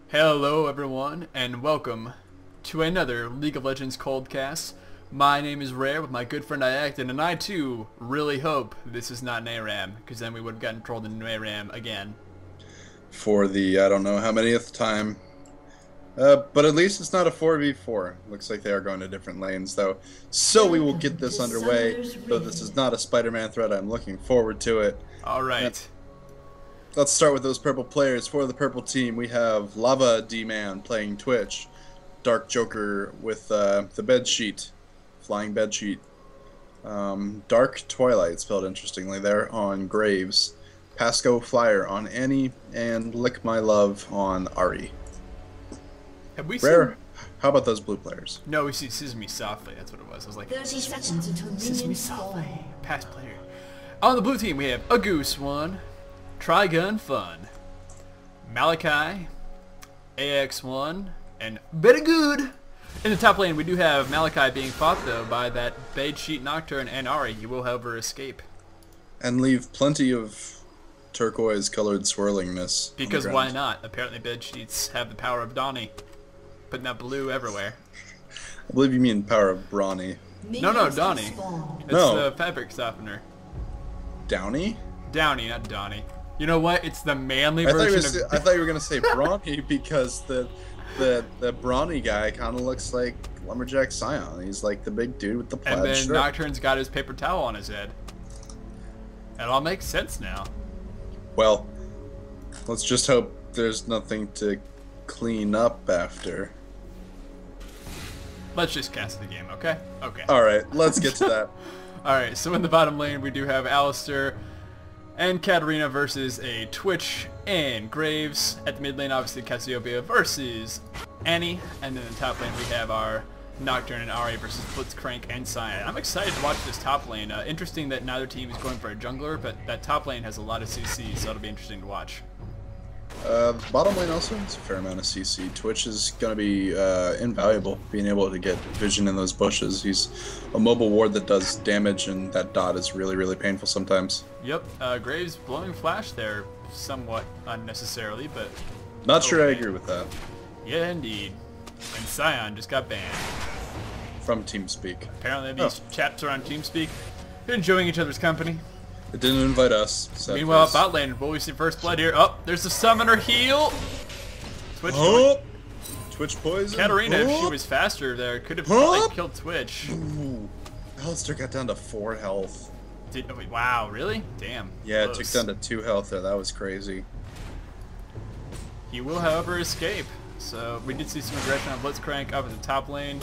Hello everyone, and welcome to another League of Legends Coldcast. My name is Rare with my good friend Iaqton, and I too really hope this is not an ARAM, because then we would have gotten trolled into ARAM again. For the, I don't know how many time. But at least it's not a 4v4. Looks like they are going to different lanes, though. So we will get this underway, though this is not a Spider-Man threat. I'm looking forward to it. Alright. Let's start with those purple players. For the purple team, we have Lava D-Man playing Twitch. Dark Joker with the bedsheet. Flying bedsheet. Dark Twilight, spelled interestingly there, on Graves. Pasco Flyer on Annie. And Lick My Love on Ari. Have we Rare. How about those blue players? No, we see Sesame Softly. That's what it was. I was like, 30 seconds until Sesame Softly. Past player. On the blue team, we have a Goose One, Trigun Fun, Malachi, AX1, and Better Good. In the top lane, we do have Malachi being fought, though, by that Bedsheet Nocturne and Ari. He will, however, escape. And leave plenty of turquoise-colored swirlingness. Because why not? Apparently Bedsheets have the power of Donnie. Putting that blue everywhere. I believe you mean power of Brawny. No, Donnie. It's the fabric softener. Downy? Downy, not Donnie. You know what? It's the manly I version of... I thought you were going to say Brawny because the Brawny guy kind of looks like Lumberjack Scion. He's like the big dude with the plaid And then shirt. Nocturne's got his paper towel on his head. It all makes sense now. Well, let's just hope there's nothing to clean up after. Let's just cast the game, okay? Okay. Alright, let's get to that. Alright, so in the bottom lane we do have Alistair and Katarina versus a Twitch and Graves. At the mid lane, obviously Cassiopeia versus Annie. And then in the top lane we have our Nocturne and Ari versus Blitzcrank and Siren. I'm excited to watch this top lane. Interesting that neither team is going for a jungler, but that top lane has a lot of CC, so it'll be interesting to watch. Bottom lane also has a fair amount of CC. Twitch is going to be invaluable, being able to get vision in those bushes. He's a mobile ward that does damage, and that dot is really, really painful sometimes. Yep, Graves blowing flash there somewhat unnecessarily, but... Not sure I agree with that. Yeah, indeed. And Scion just got banned. From TeamSpeak. Apparently these chaps are on TeamSpeak. They're enjoying each other's company. It didn't invite us. Meanwhile, bot lane, will we see first blood here? Oh, there's the summoner heal. Twitch. Twitch poison. Katarina, if she was faster there, could have probably killed Twitch. Ooh. Alistair got down to 4 health. Wow, really? Damn. Yeah, close. it took down to 2 health there. That was crazy. He will, however, escape. So we did see some aggression on Blitzcrank up at the top lane.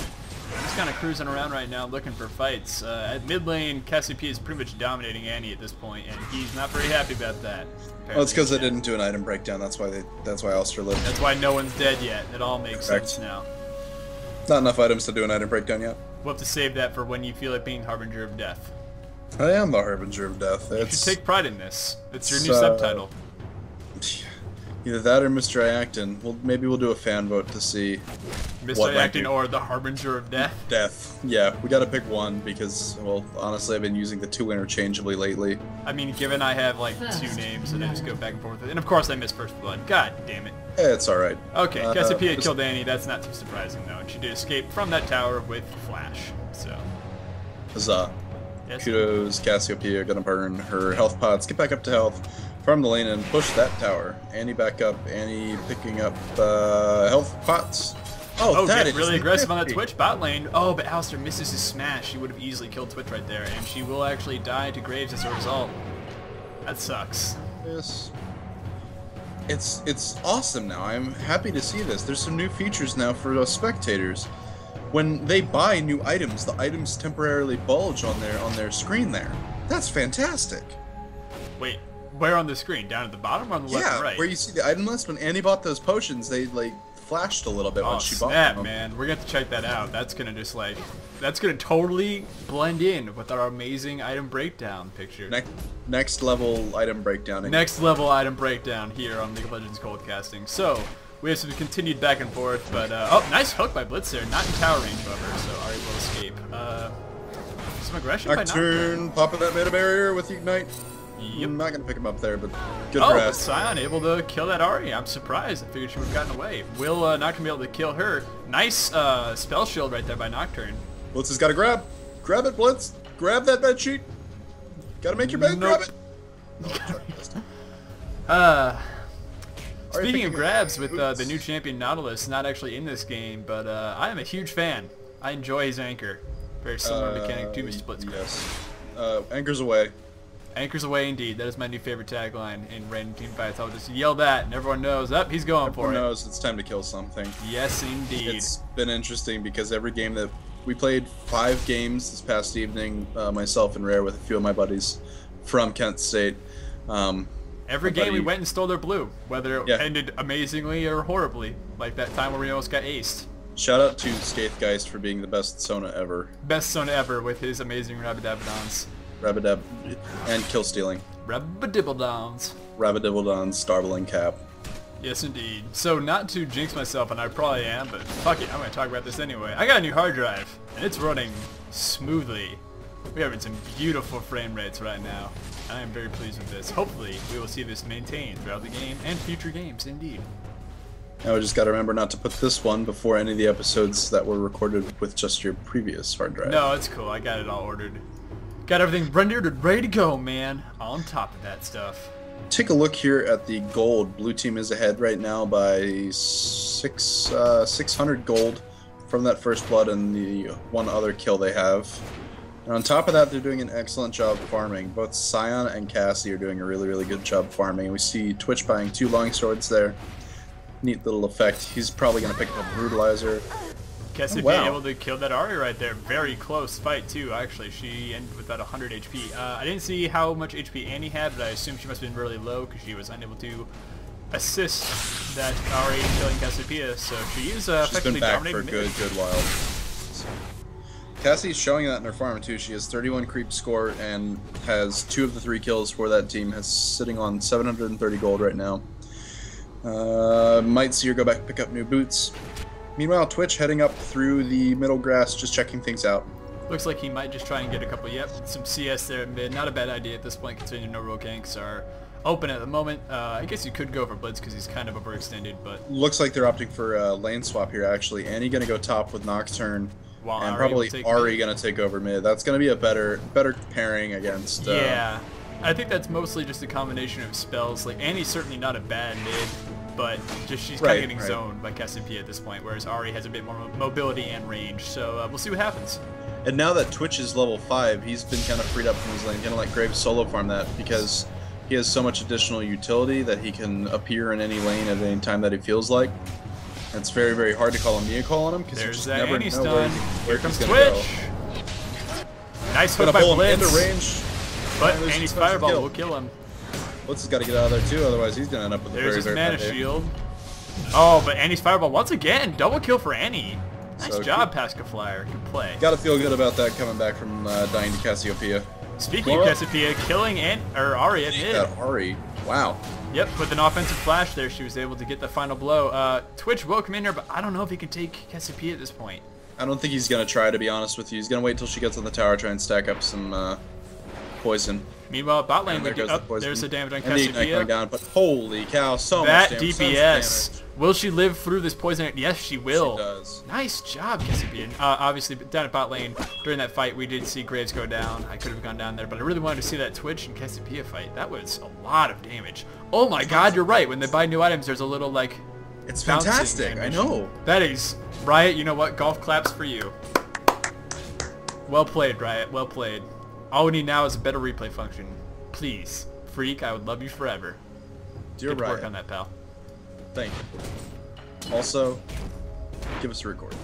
He's kind of cruising around right now looking for fights. At mid lane, Cassiopeia is pretty much dominating Annie at this point, and he's not very happy about that. Well, it's because they didn't do an item breakdown. That's why Alistair lived. That's why no one's dead yet. It all makes sense now. Not enough items to do an item breakdown yet. We'll have to save that for when you feel like being Harbinger of Death. I am the Harbinger of Death. You should take pride in this. It's your new subtitle. Either that or Mr. Iaqton. Well, maybe we'll do a fan vote to see Mr. Iaqton or the Harbinger of Death. Death. Yeah, we gotta pick one because, well, honestly, I've been using the 2 interchangeably lately. I mean, given I have like 2 names and I just go back and forth with it. And of course I miss First Blood. God damn it. It's alright. Okay, Cassiopeia killed Annie. That's not too surprising though. And she did escape from that tower with Flash. So. Huzzah. Yes. Kudos, Cassiopeia gonna burn her health pots, get back up to health from the lane and push that tower. Annie back up, Annie picking up health pots. Oh, that is really aggressive on that Twitch bot lane. Oh, but Alistair misses his smash. She would have easily killed Twitch right there, and she will actually die to Graves as a result. That sucks. Yes. It's awesome now. I'm happy to see this. There's some new features now for spectators. When they buy new items, the items temporarily bulge on their screen there. That's fantastic. Wait, where on the screen? Down at the bottom or on the left and right? Yeah, where you see the item list. When Annie bought those potions, they like flashed a little bit when she bought them. Man, we're gonna have to check that out. That's gonna just like, that's gonna totally blend in with our amazing item breakdown picture. Next level item breakdown. Next level item breakdown here on League of Legends Coldcasting. So we have some continued back and forth, but oh, nice hook by Blitz there. Not in tower range, however, so Ari will escape. Some aggression by Iaqton popping that meta barrier with Ignite. Yep. I'm not going to pick him up there, but good Oh, for but us. Siren able to kill that Ahri. I'm surprised. I figured she would have gotten away. Will Nocturne be able to kill her? Nice spell shield right there by Nocturne. Blitz has got to grab. Grab it, Blitz. Grab that bed sheet. Got to make your bed. Nope. Grab it. Speaking of grabs with the new champion Nautilus, not actually in this game, but I am a huge fan. I enjoy his anchor. Very similar mechanic to his split screen. Yes. Anchors away. Anchors away indeed. That is my new favorite tagline in random team fights. I'll just yell that and everyone knows, up, he's going for it. Everyone knows it's time to kill something. Yes, indeed. It's been interesting because every game that we played 5 games this past evening, myself and Rare with a few of my buddies from Kent State. Every game we went and stole their blue, whether it ended amazingly or horribly, like that time where we almost got aced. Shout out to Skaithgeist for being the best Sona ever. Best Sona ever with his amazing Rabadabadons. Rabadab and kill stealing. Rabadibbledons. Rabadibbledons, Starveling Cap. Yes, indeed. So, not to jinx myself, and I probably am, but fuck it, I'm going to talk about this anyway. I got a new hard drive, and it's running smoothly. We're having some beautiful frame rates right now. I am very pleased with this. Hopefully, we will see this maintained throughout the game and future games, indeed. Now we just got to remember not to put this one before any of the episodes that were recorded with just your previous hard drive. No, it's cool. I got it all ordered. Got everything rendered and ready to go, man. On top of that stuff. Take a look here at the gold. Blue team is ahead right now by 600 gold from that first blood and the one other kill they have. And on top of that, they're doing an excellent job farming. Both Sion and Cassie are doing a really, really good job farming. We see Twitch buying 2 longswords there. Neat little effect. He's probably going to pick up a Brutalizer. Cassie being able to kill that Ahri right there. Very close fight, too, actually. She ended with about 100 HP. I didn't see how much HP Annie had, but I assume she must have been really low because she was unable to assist that Ahri killing Cassiopeia. So she is effectively dominating mid. She's been back for a good while. So. Cassie's showing that in her farm, too. She has 31 creep score and has 2 of the 3 kills for that team. Has sitting on 730 gold right now. Might see her go back and pick up new boots. Meanwhile, Twitch heading up through the middle grass, just checking things out. Looks like he might just try and get a couple, some CS there at mid. Not a bad idea at this point, considering no real ganks are open at the moment. I guess you could go for Blitz because he's kind of overextended, but... Looks like they're opting for a lane swap here, actually. Annie going to go top with Nocturne, while and Ahri probably Ahri going to take over mid. That's going to be a better pairing against... Yeah, I think that's mostly just a combination of spells. Like, Annie's certainly not a bad mid, but just she's kind of getting zoned by Cassiopeia at this point, whereas Ahri has a bit more mobility and range, so we'll see what happens. And now that Twitch is level 5, he's been kind of freed up from his lane. Gonna let Graves solo farm that because he has so much additional utility that he can appear in any lane at any time that he feels like. And it's very, very hard to call a Mia call on him because you just never know where he's gonna go. Nice hook by Blitz. Into range. But Annie's fireball will kill him. Blitz has got to get out of there too, otherwise he's gonna end up with a very, very bad There's his mana shield. Oh, but Annie's fireball once again, double kill for Annie. Nice job, Pascaflyer. Good play. Gotta feel good about that coming back from dying to Cassiopeia. Speaking of Cassiopeia, killing Ahri at mid. That Ahri, wow. Yep, with an offensive flash there, she was able to get the final blow. Twitch will come in here, but I don't know if he can take Cassiopeia at this point. I don't think he's gonna try, to be honest with you. He's gonna wait till she gets on the tower, try and stack up some poison. Meanwhile, bot lane, there's the damage on Cassiopeia. Down, but holy cow, so much damage. That DPS. Will she live through this poison? Yes, she will. She does. Nice job, Cassiopeia. Obviously, down at bot lane, during that fight, we did see Graves go down. I could have gone down there, but I really wanted to see that Twitch and Cassiopeia fight. That was a lot of damage. Oh my god, you're right. When they buy new items, there's a little, like... It's fantastic, I know. That is... Riot, you know what? Golf claps for you. Well played, Riot. Well played. All we need now is a better replay function. Please. Freak, I would love you forever. Dear Get to Riot. work on that, pal. Thank you. Also, give us a record.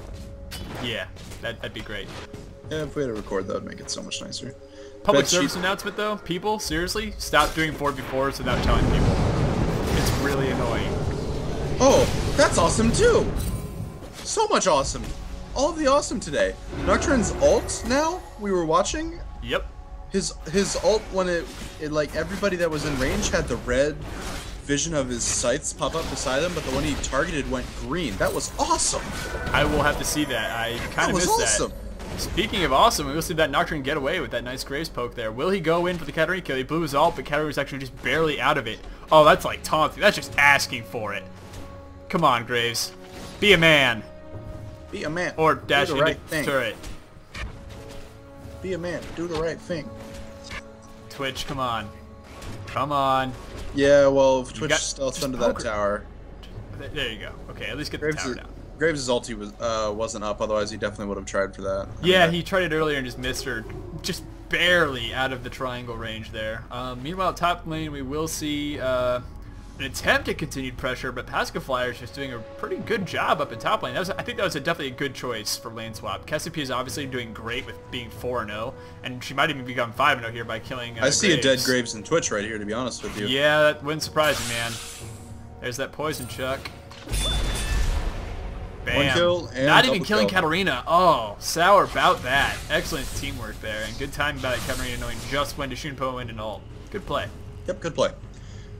Yeah, that'd be great. Yeah, if we had a record, that would make it so much nicer. Public service announcement, though. People, seriously, stop doing 4v4s without telling people. It's really annoying. Oh, that's awesome, too! So much awesome. All of the awesome today. Nocturne's ult now, we were watching. Yep. His ult, when it like everybody that was in range had the red vision of his sights pop up beside him, but the one he targeted went green. That was awesome. I will have to see that. I kind of missed that. That was awesome. Speaking of awesome, we will see that Nocturne get away with that nice Graves poke there. Will he go in for the Katarina kill? He blew his ult, but Katarina was actually just barely out of it. Oh, that's like taunting. That's just asking for it. Come on, Graves. Be a man. Be a man. Or dash do the into right thing. turret. Be a man. Do the right thing. Twitch, come on. Come on. Yeah, well, if Twitch stealths under that poker. tower. There you go. Okay, at least get the tower down. Graves' ulti wasn't up, otherwise he definitely would have tried for that. Yeah, he tried it earlier and just missed her. Just barely out of the triangle range there. Meanwhile, top lane, we will see an attempt at continued pressure, but Pascaflyer is just doing a pretty good job up in top lane. I think that was definitely a good choice for lane swap. Cassiopeia is obviously doing great with being 4-0, and she might even become 5-0 here by killing I see Graves. a dead Graves in Twitch right here, to be honest with you. Yeah, that wouldn't surprise me, man. There's that poison chuck. Bam. One kill and not even killing kill. Katarina. Oh, sour about that. Excellent teamwork there, and good timing by Katarina knowing just when to Shunpo in and ult. Good play. Yep, good play.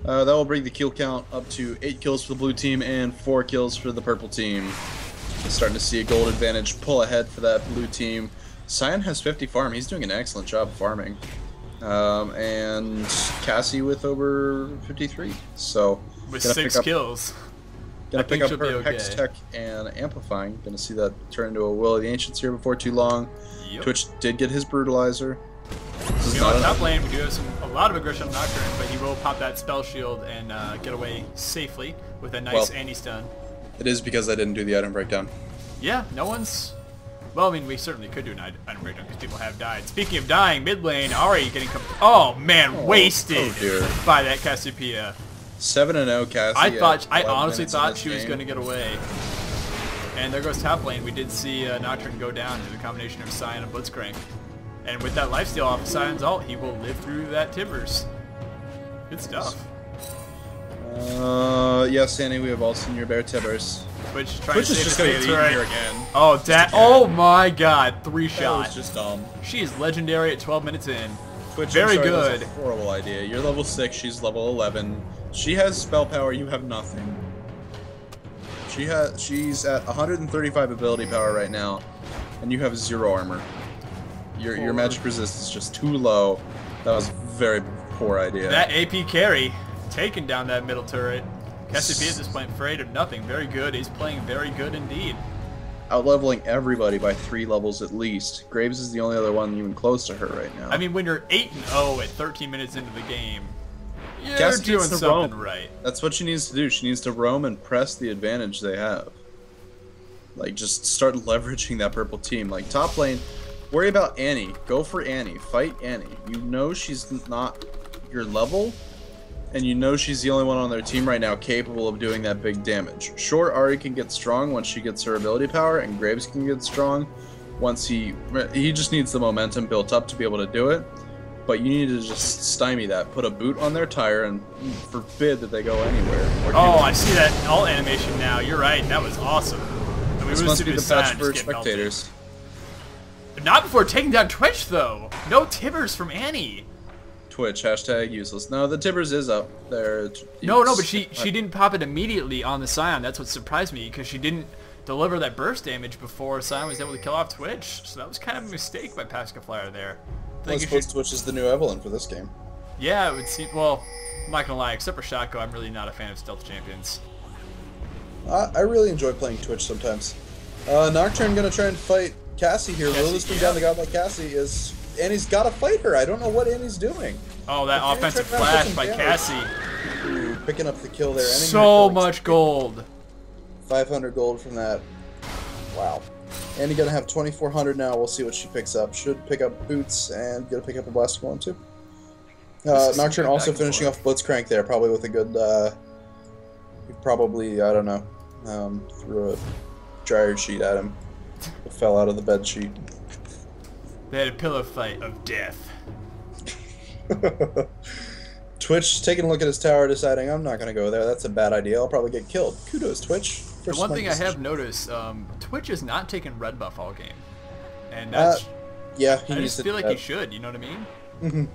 That will bring the kill count up to 8 kills for the blue team and 4 kills for the purple team. Starting to see a gold advantage pull ahead for that blue team. Siren has 50 farm. He's doing an excellent job farming. And Cassie with over 53. So with 6 kills. Gonna pick up her Hex Tech and Amplifying. Gonna see that turn into a Will of the Ancients here before too long. Yep. Twitch did get his Brutalizer. You know, on top lane, we do have a lot of aggression on Nocturne, but he will pop that spell shield and get away safely with a nice anti-stun. It is because I didn't do the item breakdown. Yeah, no one's... Well, I mean, we certainly could do an item breakdown because people have died. Speaking of dying, mid lane, Ari getting... Oh, man, wasted by that Cassiopeia. 7-0 Cassie. I honestly thought she was going to get away. And there goes top lane. We did see Nocturne go down to the combination of Siren and Blitzcrank. And with that lifesteal off of Siren's ult, he will live through that Tibbers. Good stuff. Yes, Annie, we have all seen your bear Tibbers. Twitch is just going to eat here again. Oh, oh my god, 3-shot. That was just dumb. She is legendary at 12 minutes in. Twitch, very I'm sorry, good. That's a horrible idea. You're level 6, she's level 11. She has spell power, you have nothing. She's at 135 ability power right now, and you have 0 armor. Your magic resist is just too low. That was a very poor idea. That AP carry, taking down that middle turret. Cassiopeia is just playing afraid of nothing. Very good. He's playing very good indeed. Out-leveling everybody by 3 levels at least. Graves is the only other one even close to her right now. I mean, when you're 8-0 at 13 minutes into the game, you're Cassie doing needs to something roam. right. That's what she needs to do. She needs to roam and press the advantage they have. Like, just start leveraging that purple team. Like, top lane, worry about Annie. Go for Annie. Fight Annie. You know she's not your level, and you know she's the only one on their team right now capable of doing that big damage. Sure, Ari can get strong once she gets her ability power, and Graves can get strong once he just needs the momentum built up to be able to do it. But you need to just stymie that. Put a boot on their tire and forbid that they go anywhere. Oh, I see that alt animation now. You're right. That was awesome. I mean, this must be the patch for spectators. Not before taking down Twitch, though. No Tibbers from Annie. Twitch, hashtag useless. No, the Tibbers is up there. No, but she didn't pop it immediately on the Scion. That's what surprised me, because she didn't deliver that burst damage before Scion was able to kill off Twitch. So that was kind of a mistake by Pascaflyer there. I suppose Twitch is the new Evelyn for this game. Yeah, it would seem... Well, I'm not going to lie. Except for Shotgo, I'm really not a fan of stealth champions. I really enjoy playing Twitch sometimes. Nocturne going to try and fight Cassie here. Will this bring down the godlike Cassie? Annie's got to fight her. I don't know what Annie's doing. Oh, that offensive flash by Cassie. Ooh, picking up the kill there. So much gold. 500 gold from that. Wow. Annie gonna have 2,400 now. We'll see what she picks up. Should pick up boots and gonna pick up a blast one too. Nocturne also finishing off Blitzcrank there, probably with a good. Probably, I don't know, threw a dryer sheet at him. It fell out of the bed sheet. They had a pillow fight of death. Twitch taking a look at his tower, deciding I'm not gonna go there. That's a bad idea. I'll probably get killed. Kudos, Twitch. The one thing I have noticed, Twitch is not taking red buff all game, and that's yeah. I just feel like he should. You know what I mean? Mm-hmm.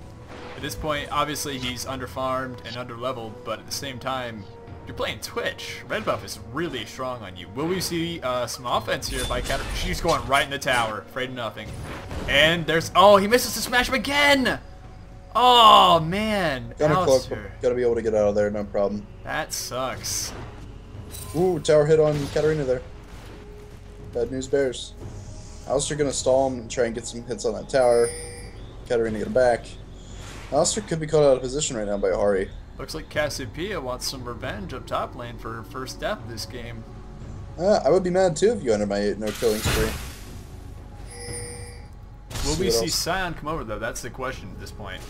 At this point, obviously he's underfarmed and underleveled, but at the same time, You're playing Twitch. Red buff is really strong on you. Will we see some offense here by Cat? She's going right in the tower. Afraid of nothing. And there's... Oh, he misses to smash him again! Oh, man. Gotta Alistair. Gotta be able to get out of there, no problem. That sucks. Ooh, tower hit on Katarina there. Bad news bears. Alistair gonna stall him and try and get some hits on that tower. Katarina get it back. Alistair could be caught out of position right now by Ahri. Looks like Cassiopeia wants some revenge up top lane for her first death this game. I would be mad too if you ended my no-killing spree. Will we see Siren come over though? That's the question at this point.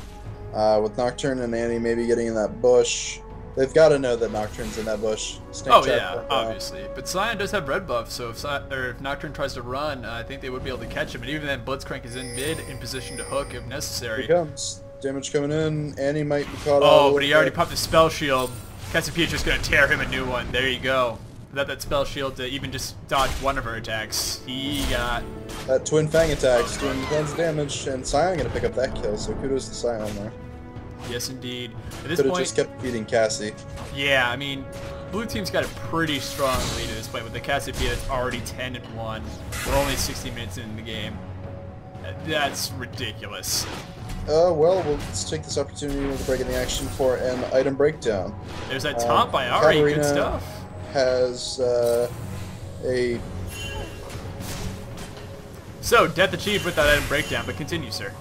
With Nocturne and Annie maybe getting in that bush. They've got to know that Nocturne's in that bush. Oh yeah, obviously. But Siren does have red buff, so if Nocturne tries to run, I think they would be able to catch him. And even then, Blitzcrank is in mid, in position to hook if necessary. Here comes. Damage coming in. Annie might be caught out. Oh, but he already popped the spell shield. Cassiopeia's just going to tear him a new one. There you go. Without that spell shield to even just dodge one of her attacks. He got... That Twin Fang attack's doing tons of damage, and Siren going to pick up that kill, so kudos to Siren there. Yes, indeed. At this Could have point, just kept feeding Cassie. Yeah, I mean, blue team's got a pretty strong lead at this point with the Cassiopeia that's already 10-1. We're only 60 minutes into the game. That's ridiculous. Well, let's take this opportunity to break in the action for an item breakdown. There's that taunt by Ahri, good stuff. Has a... So, death achieved with that item breakdown, but continue, sir.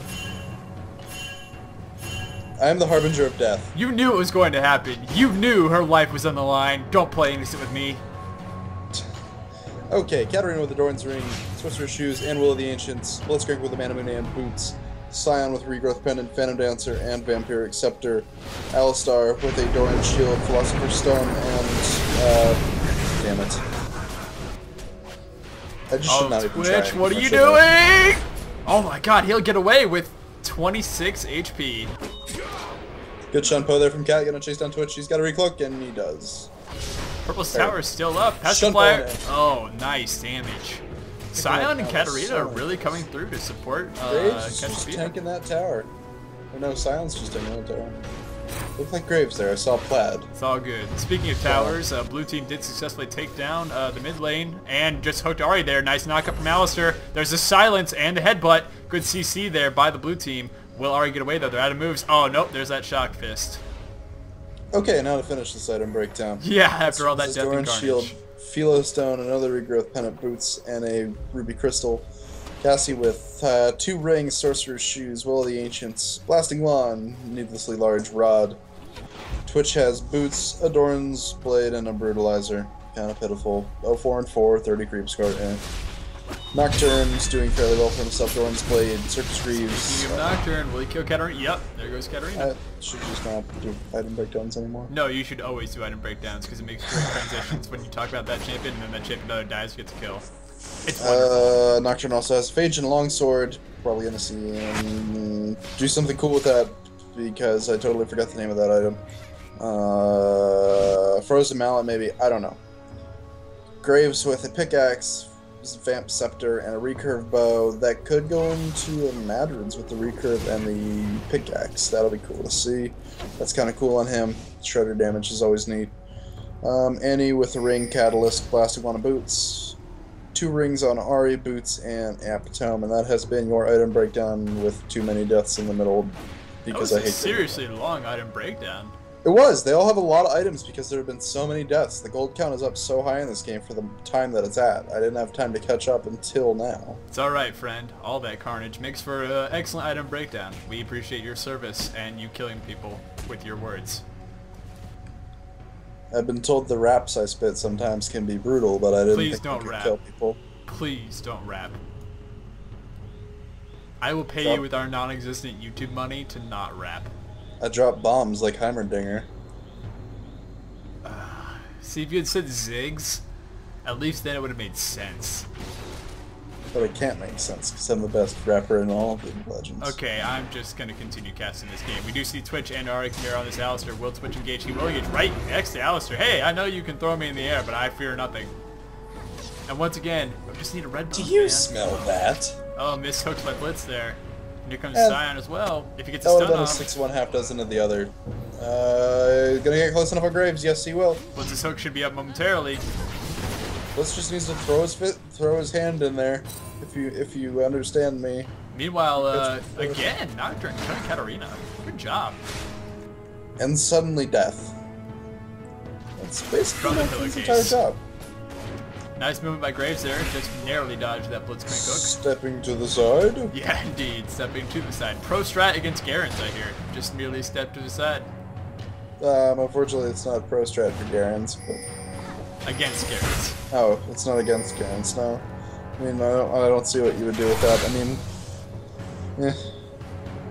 I am the Harbinger of death. You knew it was going to happen. You knew her life was on the line. Don't play innocent with me. Okay, Katarina with the Doran's Ring, Sorcerer's Shoes, and Will of the Ancients, Blitzcrank with the Manamune and Boots, Scion with Regrowth Pendant, Phantom Dancer, and Vampiric Scepter, Alistar with a Doran Shield, Philosopher's Stone, and, damn it. I just should not even try. Twitch, what are you doing? Oh my god, he'll get away with 26 HP. Good Shunpo there from Cat, gonna chase down Twitch, he's got a recloak, and he does. Purple's tower is still up. Passive flare. Oh, nice damage. Scion and Katarina are really coming through to support Graves just tanking that tower. Or no, Scion's just tanking that tower. Looked like Graves there, I saw Plaid. It's all good. Speaking of towers, blue team did successfully take down the mid lane and just hooked Ahri there. Nice knockup from Alistair. There's a silence and a headbutt. Good CC there by the blue team. Will Ahri get away though? They're out of moves. Oh, nope, there's that shock fist. Okay, now to finish this item breakdown. Yeah, after all that death and carnage. Shield, Philo Stone, another Regrowth Pendant Boots, and a Ruby Crystal. Cassie with 2 rings, Sorcerer's Shoes, Will of the Ancients, Blasting Wand, Needlessly Large Rod. Twitch has Boots, a Doran's Blade, and a Brutalizer. Kind of pitiful. 4 and 4, 30 creep score. Nocturne's doing fairly well for himself. Doran's Blade, Circus Greaves. Speaking of Nocturne, will he kill Katarina? Yep, there goes Katarina. I should just not do item breakdowns anymore. No, you should always do item breakdowns because it makes great transitions when you talk about that champion and then that champion either dies or gets a kill. It's wonderful. Nocturne also has Phage and Longsword. Probably gonna see him do something cool with that because I totally forgot the name of that item. Frozen Mallet maybe, I don't know. Graves with a pickaxe, Vamp Scepter, and a recurve bow that could go into a Madrid's with the recurve and the pickaxe. That'll be cool to see. That's kind of cool on him. Shredder damage is always neat. Annie with the ring, Catalyst, Blasting Wand, Boots. 2 rings on Ahri, Boots, and Apatome, and that has been your item breakdown with too many deaths in the middle because I hate seriously long item breakdown. It was. They all have a lot of items because there have been so many deaths. The gold count is up so high in this game for the time that it's at. I didn't have time to catch up until now. It's alright, friend. All that carnage makes for an excellent item breakdown. We appreciate your service and you killing people with your words. I've been told the raps I spit sometimes can be brutal, but I didn't think I could kill people. Please don't rap. I will pay you with our non-existent YouTube money to not rap. I drop bombs like Heimerdinger. See, if you had said Ziggs, at least then it would have made sense. But it can't make sense because I'm the best rapper in all of League of Legends. Okay, I'm just going to continue casting this game. We do see Twitch and Ahri here on this Alistair. Will Twitch engage? He will engage right next to Alistair. Hey, I know you can throw me in the air, but I fear nothing. And once again, we just need a red buff, Do you smell that? Oh, mishooked by Blitz there. And here comes Siren as well. If he gets a that stun would have off. been a 6-1 half dozen of the other. Gonna get close enough on Graves. Yes, he will. Blitz his hook should be up momentarily. Blitz just needs to throw his hand in there. If you understand me. Meanwhile, again, Nocturne killing Katarina. Good job. And suddenly death. That's basically his entire case. job. Nice movement by Graves there. Just narrowly dodged that Blitzcrank hook. Stepping to the side. Yeah, indeed. Stepping to the side. Pro strat against Garens, I hear. Just merely step to the side. Unfortunately, it's not pro strat for Garens, but... Against Garens. Oh, it's not against Garens, no. I mean, I don't see what you would do with that.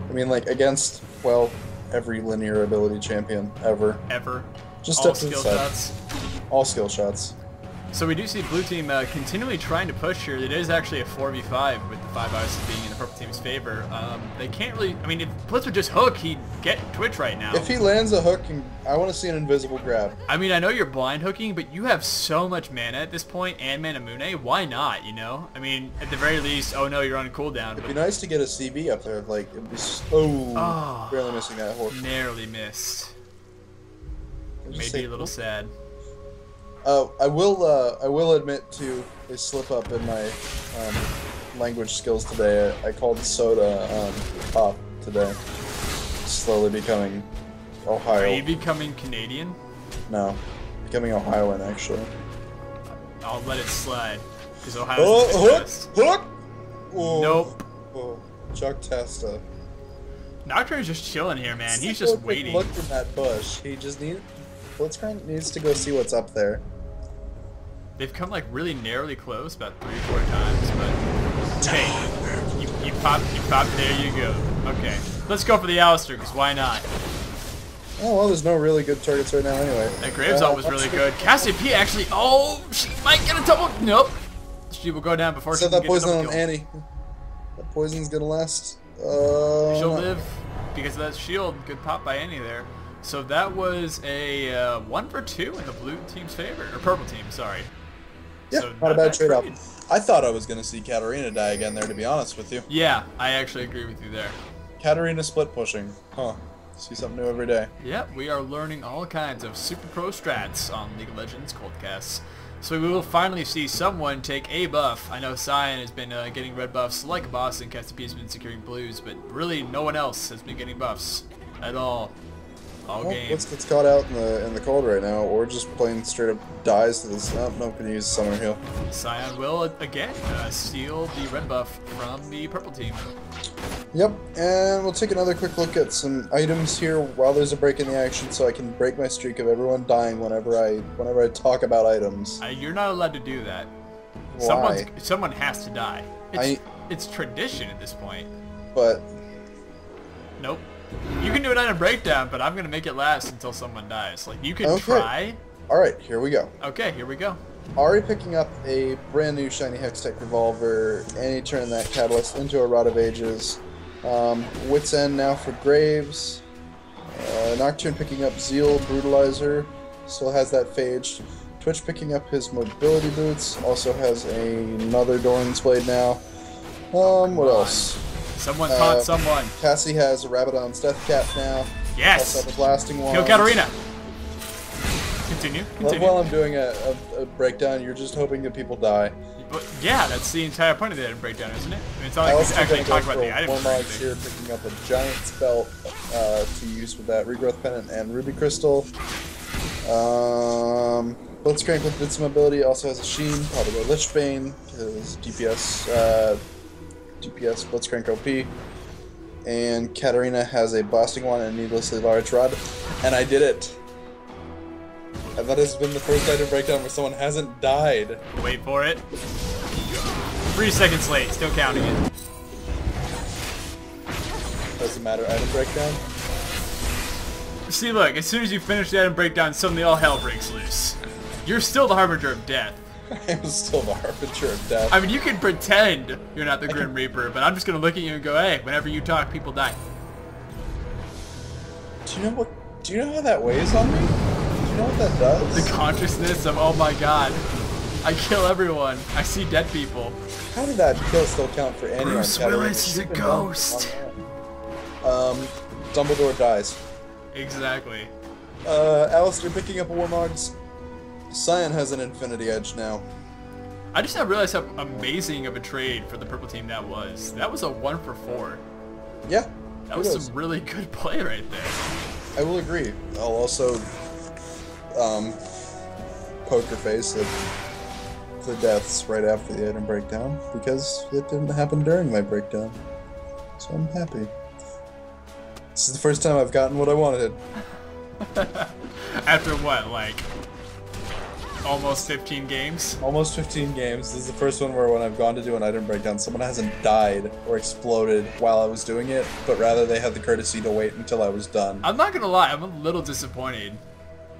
I mean, like, against, well, every linear ability champion ever. Ever. Just all step to the skill side. shots. All skill shots. So we do see blue team continually trying to push here. It is actually a 4v5 with the 5 items being in the purple team's favor. They can't really... I mean, if Blitz would just hook, he'd get Twitch right now. If he lands a hook, I want to see an invisible grab. I mean, I know you're blind hooking, but you have so much mana at this point and Mana Mune. Why not, you know? I mean, at the very least, oh no, you're on cooldown. It'd be nice to get a CB up there. Like, it'd be... Oh, barely missing that hook. Narrowly missed. Maybe a little sad. I will admit to a slip up in my language skills today. I called soda pop today. Slowly becoming Ohio. Are you becoming Canadian? No, becoming Ohioan actually. I'll let it slide because Ohio's the best. Hook! Oh, nope. Oh, Chuck Testa. Nocturne's just chilling here, man. He's just waiting. Look in that bush. He just Blitzcrank needs to go see what's up there. They've come like really narrowly close about 3 or 4 times, but hey, you pop, there you go. Okay, let's go for the Alistair, because why not? Oh, well, there's no really good targets right now anyway. That Graves ult was really good. Cassiopeia actually, oh, she might get a double, nope. She will go down before she can that get poison a on double kill. Annie. That poison's gonna last. She'll live because of that shield. Good pop by Annie there. So that was a 1 for 2 in the blue team's favor, or purple team, sorry. Yeah, so not a bad trade-off. I thought I was going to see Katarina die again there, to be honest with you. Yeah, I actually agree with you there. Katarina split pushing. Huh. See something new every day. Yep, we are learning all kinds of super pro strats on League of Legends Coldcasts. So we will finally see someone take a buff. I know Siren has been getting red buffs like Boss, and Cassiopeia has been securing blues, but really no one else has been getting buffs at all. All game. Let's get caught out in the cold right now, or just plain straight up dies to this. Oh, no, can use Summoner Heal. Sion will again steal the red buff from the purple team. Yep, and we'll take another quick look at some items here while there's a break in the action, so I can break my streak of everyone dying whenever I talk about items. You're not allowed to do that. Why? Someone has to die. It's tradition at this point. But nope. You can do it on a breakdown, but I'm gonna make it last until someone dies. Like, you can try. Alright, here we go. Okay, here we go. Ari picking up a brand new shiny Hextech revolver, and he turned that catalyst into a Rod of Ages. Wits End now for Graves. Nocturne picking up Zeal Brutalizer, still has that phage. Twitch picking up his mobility boots, also has another Doran's Blade now. What else? Someone taunt someone. Cassie has a Rabadon's Death Cap now. Yes! Also the Blasting Wand. Kill Katarina! Continue. While I'm doing a breakdown, you're just hoping that people die. But yeah, that's the entire point of the item breakdown, isn't it? I mean, it's not like we actually talk about the items. Warmogs here picking up a giant spell to use with that Regrowth Pendant and Ruby Crystal. Blitzcrank with Bits Mobility also has a Sheen, probably go Lichbane, because DPS Blitzcrank OP. And Katarina has a Blasting Wand and a Needlessly Large Rod. And I did it! And that has been the first item breakdown where someone hasn't died. Wait for it. 3 seconds late, still counting it. Doesn't matter, item breakdown? See, look, as soon as you finish the item breakdown, suddenly all hell breaks loose. You're still the Harbinger of Death. I am still the Harbinger of Death. I mean, you can pretend you're not the Grim Reaper, but I'm just gonna look at you and go, hey, whenever you talk, people die. Do you know how that weighs on me? Do you know what that does? The consciousness of, oh my god, I kill everyone. I see dead people. How did that kill still count for any Bruce on Willis is a ghost. Dumbledore dies. exactly. Alistair picking up a Warmogs. Siren has an Infinity Edge now. I just now realized how amazing of a trade for the purple team that was. That was a 1 for 4. Yeah. That was some really good play right there. I will agree. I'll also poker face at the deaths right after the item breakdown because it didn't happen during my breakdown. So I'm happy. This is the first time I've gotten what I wanted. After what, like almost 15 games? Almost 15 games. This is the first one where when I've gone to do an item breakdown, someone hasn't died or exploded while I was doing it, but rather they had the courtesy to wait until I was done. I'm not gonna lie, I'm a little disappointed.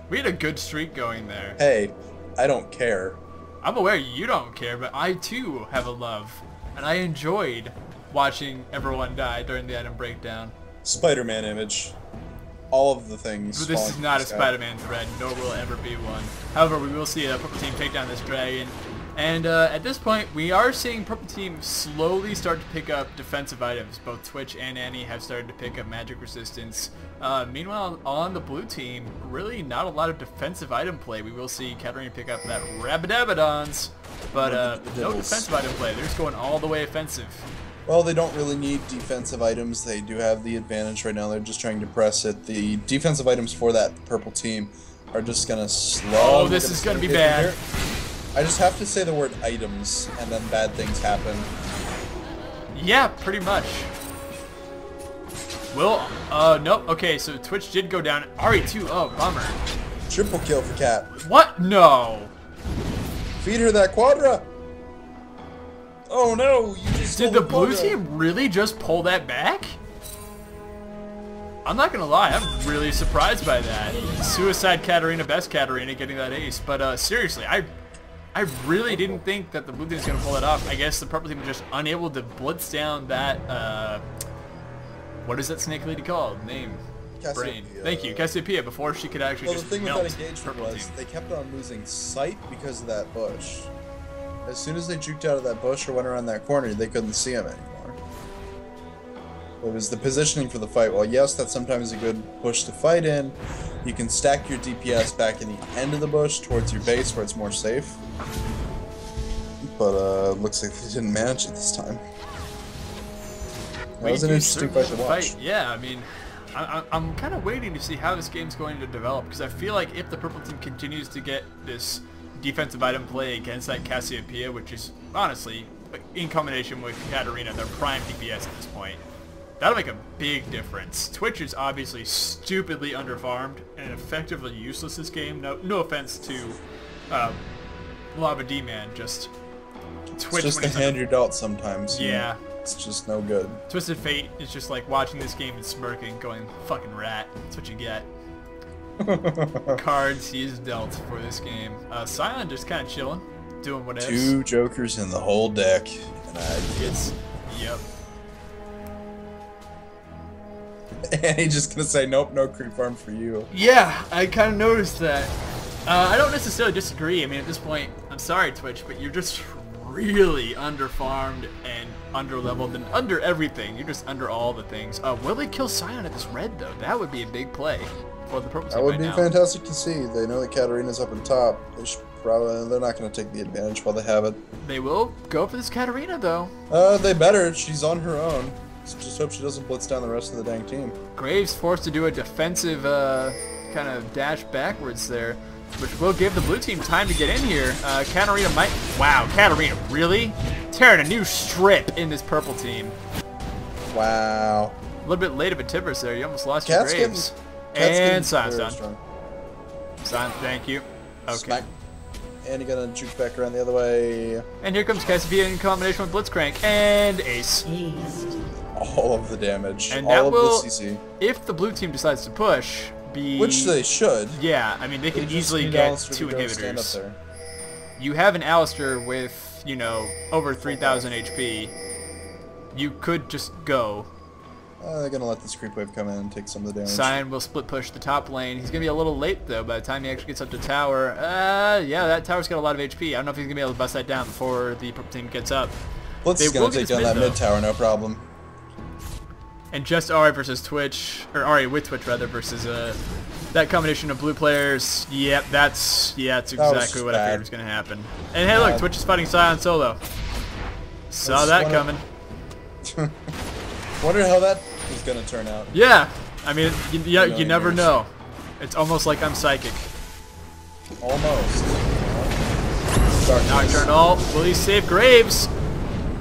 We had a good streak going there. Hey, I don't care. I'm aware you don't care, but I too have a love. And I enjoyed watching everyone die during the item breakdown. Spider-Man image. All of the things. But this is not a Spider-Man thread, nor will it ever be one. However, we will see a purple team take down this dragon. And at this point, we are seeing purple team slowly start to pick up defensive items. Both Twitch and Annie have started to pick up magic resistance. Meanwhile, on the blue team, really not a lot of defensive item play. We will see Katarina pick up that Rabadabadons, but no defensive item play. They're just going all the way offensive. Well, they don't really need defensive items. They do have the advantage right now. They're just trying to press it. The defensive items for that purple team are just going to slow. Oh, this is going to be bad. I just have to say the word items, and then bad things happen. Yeah, pretty much. Nope. Okay, so Twitch did go down. RE2, oh, bummer. Triple kill for Cat. What? No. Feed her that Quadra. Oh no, you just did the blue team really just pull that back? I'm not gonna lie, I'm really surprised by that. Suicide Katarina, best Katarina getting that ace, but seriously, I really didn't think that the blue team was gonna pull it off. I guess the purple team was just unable to blitz down that, what is that snake lady called? Name. Brain. Thank you, Cassiopeia, before she could actually just melt. The thing with that engagement was they kept on losing sight because of that bush. As soon as they juked out of that bush or went around that corner, they couldn't see him anymore. It was the positioning for the fight. Well, yes, that's sometimes a good bush to fight in. You can stack your DPS back in the end of the bush towards your base where it's more safe. But looks like they didn't manage it this time. That was an interesting fight to watch. Yeah, I mean, I'm kind of waiting to see how this game's going to develop, because I feel like if the purple team continues to get this defensive item play against that Cassiopeia, which is honestly, in combination with Katarina, their prime DPS at this point, that'll make a big difference. Twitch is obviously stupidly underfarmed and effectively useless this game. No offense to Lava D-Man, just Twitch. It's just the hand you're dealt sometimes. Yeah. It's just no good. Twisted Fate is just like watching this game and smirking, going, fucking rat. That's what you get. Cards he is dealt for this game. Siren just kind of chilling, doing whatever. 2 jokers in the whole deck. And Yep. And he's just gonna say, nope, no creep farm for you. Yeah, I kind of noticed that. I don't necessarily disagree. I mean, at this point, I'm sorry, Twitch, but you're just really underfarmed and underleveled and under everything. You're just under all the things. Will they kill Siren at this red, though? That would be a big play for the purple team. That would be fantastic to see. They know that Katarina's up on top. They're not going to take the advantage while they have it. They will go for this Katarina, though. They better. She's on her own. Just hope she doesn't blitz down the rest of the dang team. Graves forced to do a defensive kind of dash backwards there, which will give the blue team time to get in here. Katarina might... Wow, Katarina really? Tearing a new strip in this purple team. Wow. A little bit late of a tippers there. You almost lost your Graves. And Siren's done. Siren, thank you. Okay. Smack. And you gotta juke back around the other way. And here comes Cassiopeia in combination with Blitzcrank. And Ace. All of the damage. And all of the CC. If the blue team decides to push, which they should. Yeah, I mean, they can easily get 2 inhibitors. You have an Alistair with, you know, over 3,000 HP. You could just go. They're going to let this creep wave come in and take some of the damage. Siren will split push the top lane. He's going to be a little late, though, by the time he actually gets up to tower. Yeah, that tower's got a lot of HP. I don't know if he's going to be able to bust that down before the purple team gets up. Blitz is going to take down that mid tower, no problem. And just Ari versus Twitch, or Ari with Twitch rather, versus that combination of blue players. Yep, that's exactly what I figured was gonna happen. And hey, look, Twitch is fighting Siren solo. Saw that coming. Wonder how that is gonna turn out. Yeah, I mean, you never know. It's almost like I'm psychic. Almost. Nocturne ult. Will he save Graves?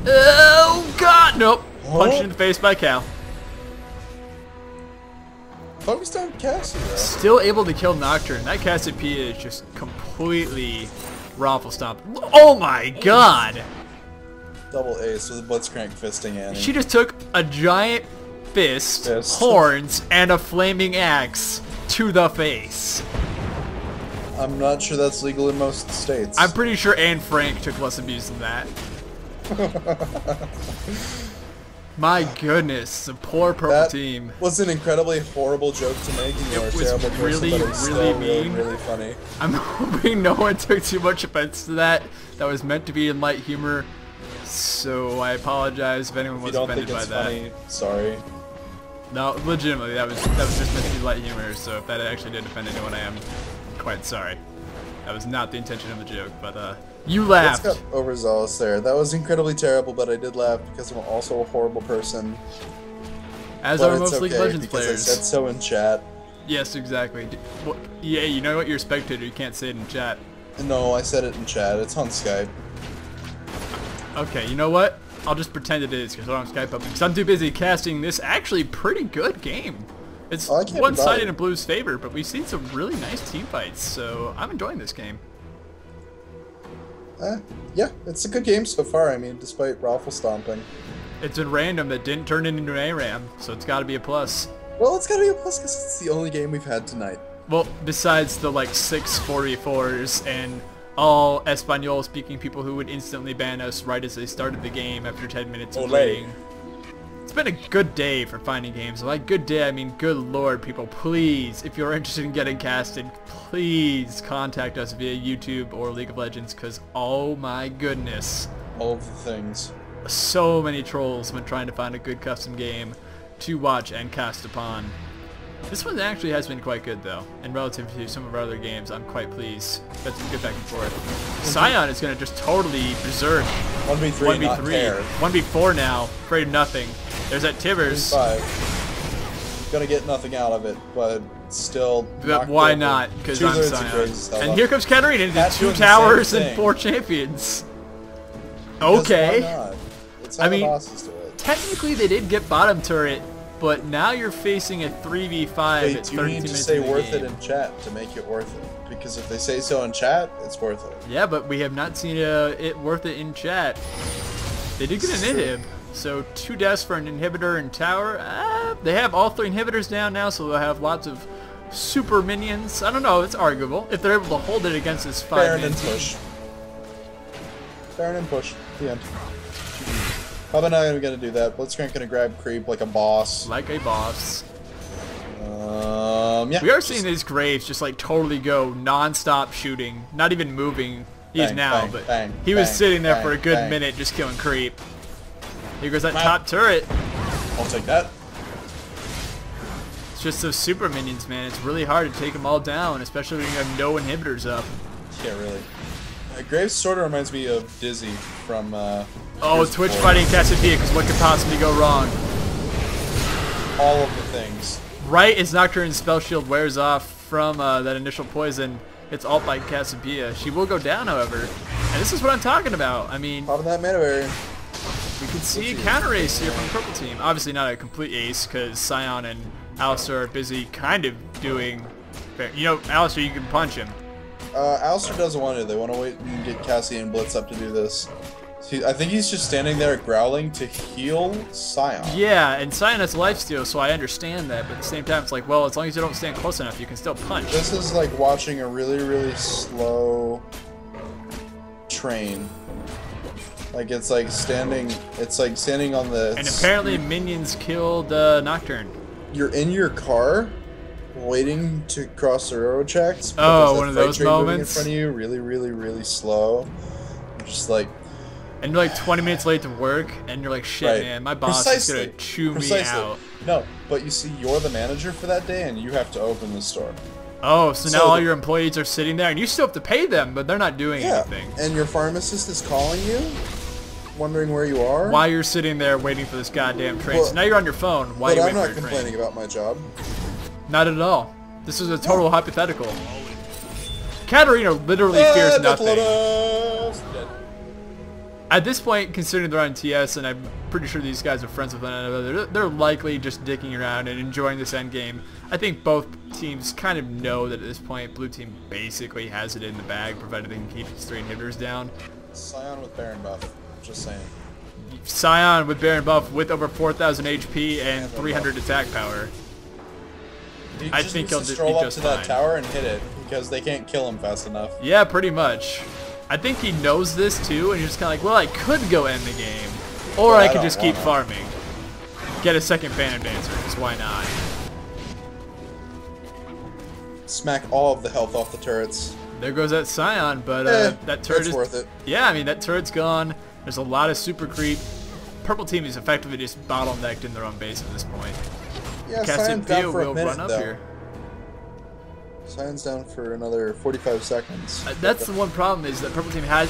Oh God, nope. Punched in the face by Cal. Focused on Cassie, though. Still able to kill Nocturne. That Cassiopeia is just completely raffle stomp. Oh my God! Double ace with a blitzcrank fisting Annie. She just took a giant fist, horns, and a flaming axe to the face. I'm not sure that's legal in most states. I'm pretty sure Anne Frank took less abuse than that. My goodness, the poor purple team. Was an incredibly horrible joke to make. And It was really mean. Really funny. I'm hoping no one took too much offense to that. That was meant to be in light humor. So I apologize if anyone was offended by that. Funny, sorry. No, legitimately, that was just meant to be light humor. So if that actually did offend anyone, I am quite sorry. That was not the intention of the joke, but you laughed. Let's got overzealous there. That was incredibly terrible, but I did laugh because I'm also a horrible person. As are most League of Legends players. I said so in chat. Yes, exactly. Well, yeah, you know what? You're a spectator. You can't say it in chat. No, I said it in chat. It's on Skype. Okay, you know what? I'll just pretend it is because I don't have Skype up because I'm too busy casting this actually pretty good game. It's one-sided in Blue's favor, but we've seen some really nice team fights, so I'm enjoying this game. Yeah, it's a good game so far, I mean, despite raffle stomping. It's been random that didn't turn into an ARAM, so it's got to be a plus. Well, it's got to be a plus because it's the only game we've had tonight. Well, besides the, like, 6 4v4s and all Espanol-speaking people who would instantly ban us right as they started the game after 10 minutes of waiting. It's been a good day for finding games. By good day, I mean good lord, people. Please, if you're interested in getting casted, please contact us via YouTube or League of Legends, because oh my goodness. All of the things. So many trolls when trying to find a good custom game to watch and cast upon. This one actually has been quite good, though, and relative to some of our other games, I'm quite pleased. That's a good back and forth. Sion is going to just totally berserk. 1v3, 1v3. 1v4 now, afraid of nothing. There's that Tivers. 5. Gonna get nothing out of it, but still. Why not? Because I'm Sion. And here comes Katarina into 2 towers and 4 champions. Okay. Why not? It's I mean, technically they did get bottom turret, but now you're facing a 3v5 at 13 minutes. You need to say worth it in chat to make it worth it. Because if they say so in chat, it's worth it. Yeah, but we have not seen it worth it in chat. They did get an inhib. So 2 deaths for an inhibitor and tower. They have all 3 inhibitors down now, so they'll have lots of super minions. I don't know, it's arguable. If they're able to hold it against this 5-man team. Baron and push. The end. Probably not even gonna do that. Blitzcrank gonna grab creep like a boss. Like a boss. Yeah. We are seeing these Graves just like totally go non-stop shooting, not even moving. He is now, but he was sitting there for a good minute just killing creep. Here goes that top turret. I'll take that. It's just those super minions, man. It's really hard to take them all down, especially when you have no inhibitors up. Yeah, really. Graves sort of reminds me of Dizzy from. Twitch fighting Cassiopeia, because what could possibly go wrong? All of the things. Right as Nocturne's spell shield wears off from that initial poison, it's ult by Cassiopeia. She will go down, however, and this is what I'm talking about. I mean, popping that mana barrier. We can see a counter ace here from the purple team. Obviously not a complete ace, because Sion and Alistar are busy kind of doing. You know, Alistar, you can punch him. Alistar doesn't want to. They want to wait and get Cassie and Blitz up to do this. I think he's just standing there growling to heal Sion. Yeah, and Sion has lifesteal, so I understand that. But at the same time, it's like, well, as long as you don't stand close enough, you can still punch. This is like watching a really, really slow train. Like it's like standing on the. And apparently, minions killed Nocturne. You're in your car, waiting to cross the railroad tracks. Oh, one of those moments in front of you, really, really, really slow. Just like. and you're like 20 minutes late to work, and you're like, shit, Right. man, my boss is gonna chew me out. No, but you see, you're the manager for that day, and you have to open the store. Oh, so now all your employees are sitting there, and you still have to pay them, but they're not doing anything. And your pharmacist is calling you, wondering where you are. While you're sitting there waiting for this goddamn train. So now you're on your phone while you're waiting for your train. But I'm not complaining about my job. Not at all. This is a total hypothetical. Katarina literally fears nothing. At this point, considering they're on TS, and I'm pretty sure these guys are friends with one another, they're likely just dicking around and enjoying this end game. I think both teams kind of know that at this point, blue team basically has it in the bag, provided they can keep its 3 inhibitors down. Scion with Baron buff, just saying. Scion with Baron buff with over 4,000 HP and 300 attack power. I think he'll just stroll up to that tower and hit it, because they can't kill him fast enough. Yeah, pretty much. I think he knows this too, and he's just kind of like, well, I could go end the game, or I could just keep farming. Get a second Phantom Dancer, because why not? Smack all of the health off the turrets. There goes that Scion, but that turret is worth it. Yeah, I mean, that turret's gone. There's a lot of super creep. Purple team is effectively just bottlenecked in their own base at this point. Yeah, Scion's down for a minute, though. Here. Scion's down for another 45 seconds. That's the one problem, is that purple team has,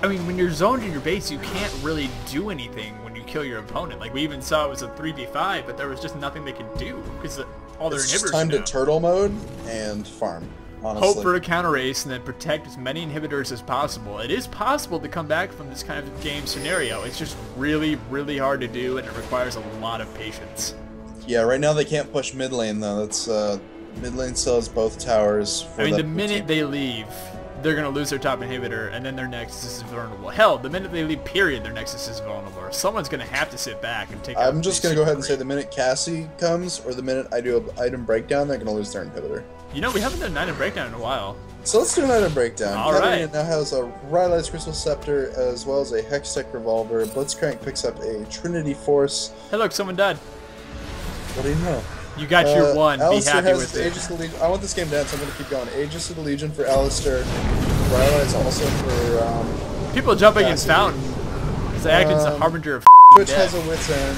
I mean, when you're zoned in your base, you can't really do anything when you kill your opponent. Like, we even saw it was a 3v5, but there was just nothing they could do, because all their inhibitors It's just time to turtle mode and farm, honestly. Hope for a counter ace and then protect as many inhibitors as possible. It is possible to come back from this kind of game scenario. It's just really, really hard to do, and it requires a lot of patience. Yeah, right now they can't push mid lane, though. That's, mid lane still has both towers. I mean, the minute they leave, they're going to lose their top inhibitor, and then their Nexus is vulnerable. Hell, the minute they leave, period, their Nexus is vulnerable. Someone's going to have to sit back and take out. I'm just going to go ahead and say the minute Cassie comes, or the minute I do an item breakdown, they're going to lose their inhibitor. You know, we haven't done an item breakdown in a while. So let's do an item breakdown. All right. now has a Rylai's Crystal Scepter, as well as a Hextech Revolver. Blitzcrank picks up a Trinity Force. Hey, look, someone died. What do you know? You got your one. Be happy has with it. Aegis of the Legion. I want this game to end, so I'm going to keep going. Aegis of the Legion for Alistair. Rylai's also for... People jumping in Fountain. Iaqton's the Harbinger of Twitch death. has a Wit's End.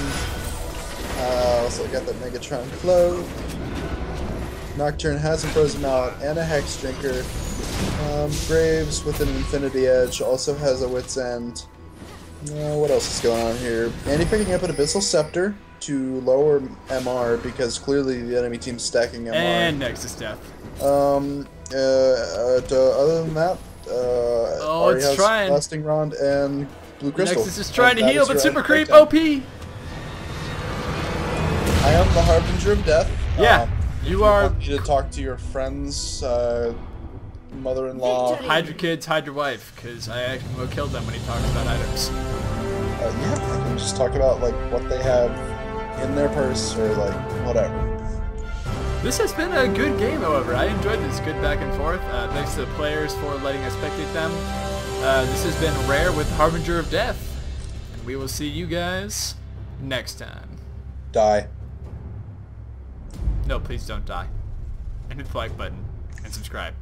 Also got that Megatron Clove. Nocturne has a Frozen Mallet and a Hex Drinker. Graves with an Infinity Edge also has a Wit's End. What else is going on here? Andy picking up an Abyssal Scepter to lower MR, because clearly the enemy team's stacking MR. And Nexus death. Other than that, Ari has trying. Blasting Rod and Blue Crystal. Nexus is trying to heal, but Super Creep breakdown. OP! I am the Harbinger of Death. Yeah, you are. Want me to talk to your friends, mother-in-law. Hide your kids, hide your wife, because I actually will kill them when he talks about items. Yeah, I can just talk about like what they have in their purse or like whatever. This has been a good game, however. I enjoyed this good back and forth. Thanks to the players for letting us spectate them. This has been Rare with Harbinger of Death, and we will see you guys next time. Die. No, please don't die. And hit the like button and subscribe.